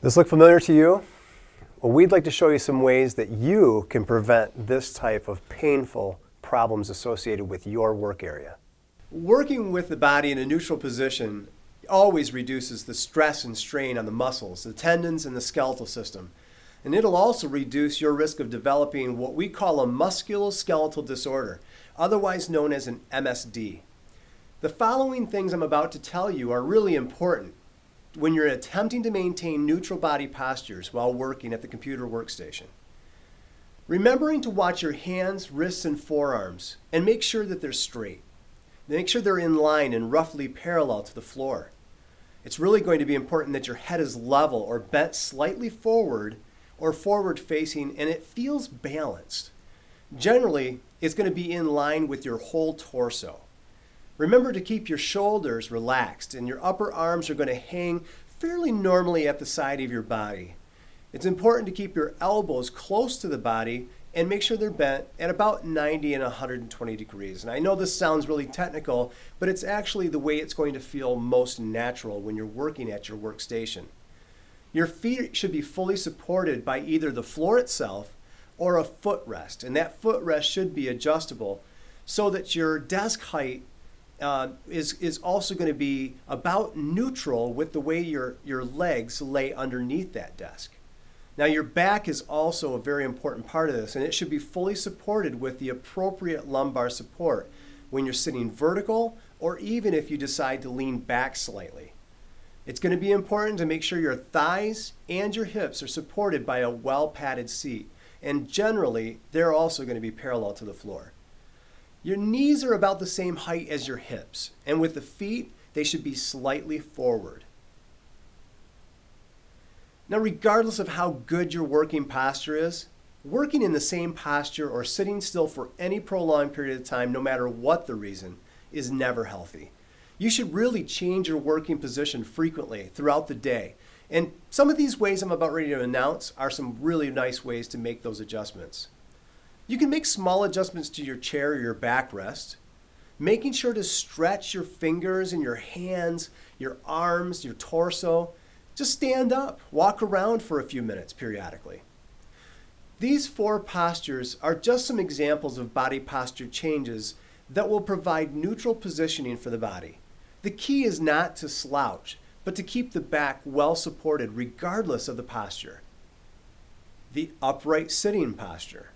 This look familiar to you? Well, we'd like to show you some ways that you can prevent this type of painful problems associated with your work area. Working with the body in a neutral position always reduces the stress and strain on the muscles, the tendons, and the skeletal system. And it'll also reduce your risk of developing what we call a musculoskeletal disorder, otherwise known as an MSD. The following things I'm about to tell you are really important when you're attempting to maintain neutral body postures while working at the computer workstation. Remembering to watch your hands, wrists, and forearms and make sure that they're straight. Make sure they're in line and roughly parallel to the floor. It's really going to be important that your head is level or bent slightly forward or forward facing and it feels balanced. Generally, it's going to be in line with your whole torso. Remember to keep your shoulders relaxed and your upper arms are going to hang fairly normally at the side of your body. It's important to keep your elbows close to the body and make sure they're bent at about 90 and 120 degrees. And I know this sounds really technical, but it's actually the way it's going to feel most natural when you're working at your workstation. Your feet should be fully supported by either the floor itself or a footrest. And that footrest should be adjustable so that your desk height is also going to be about neutral with the way your legs lay underneath that desk. Now your back is also a very important part of this, and it should be fully supported with the appropriate lumbar support when you're sitting vertical or even if you decide to lean back slightly. It's going to be important to make sure your thighs and your hips are supported by a well-padded seat, and generally they're also going to be parallel to the floor. Your knees are about the same height as your hips, and with the feet, they should be slightly forward. Now, regardless of how good your working posture is, working in the same posture or sitting still for any prolonged period of time, no matter what the reason, is never healthy. You should really change your working position frequently throughout the day. And some of these ways I'm about ready to announce are some really nice ways to make those adjustments. You can make small adjustments to your chair or your backrest, making sure to stretch your fingers and your hands, your arms, your torso. Just stand up, walk around for a few minutes periodically. These 4 postures are just some examples of body posture changes that will provide neutral positioning for the body. The key is not to slouch, but to keep the back well supported regardless of the posture. The upright sitting posture.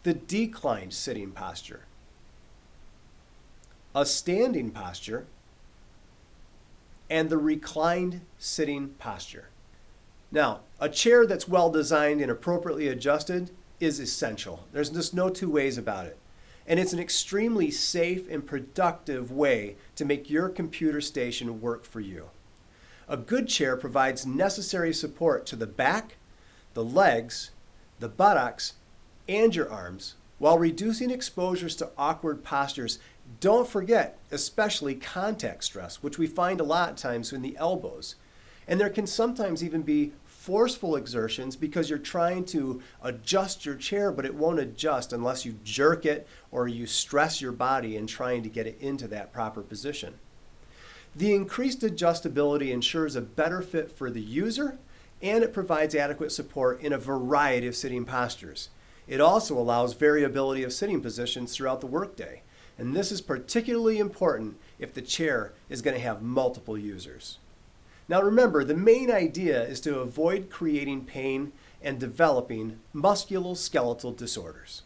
The declined sitting posture, a standing posture, and the reclined sitting posture. Now, a chair that's well designed and appropriately adjusted is essential. There's just no two ways about it. And it's an extremely safe and productive way to make your computer station work for you. A good chair provides necessary support to the back, the legs, the buttocks, and your arms, while reducing exposures to awkward postures. Don't forget, especially contact stress, which we find a lot of times in the elbows. And there can sometimes even be forceful exertions because you're trying to adjust your chair, but it won't adjust unless you jerk it or you stress your body in trying to get it into that proper position. The increased adjustability ensures a better fit for the user, and it provides adequate support in a variety of sitting postures. It also allows variability of sitting positions throughout the workday, and this is particularly important if the chair is going to have multiple users. Now remember, the main idea is to avoid creating pain and developing musculoskeletal disorders.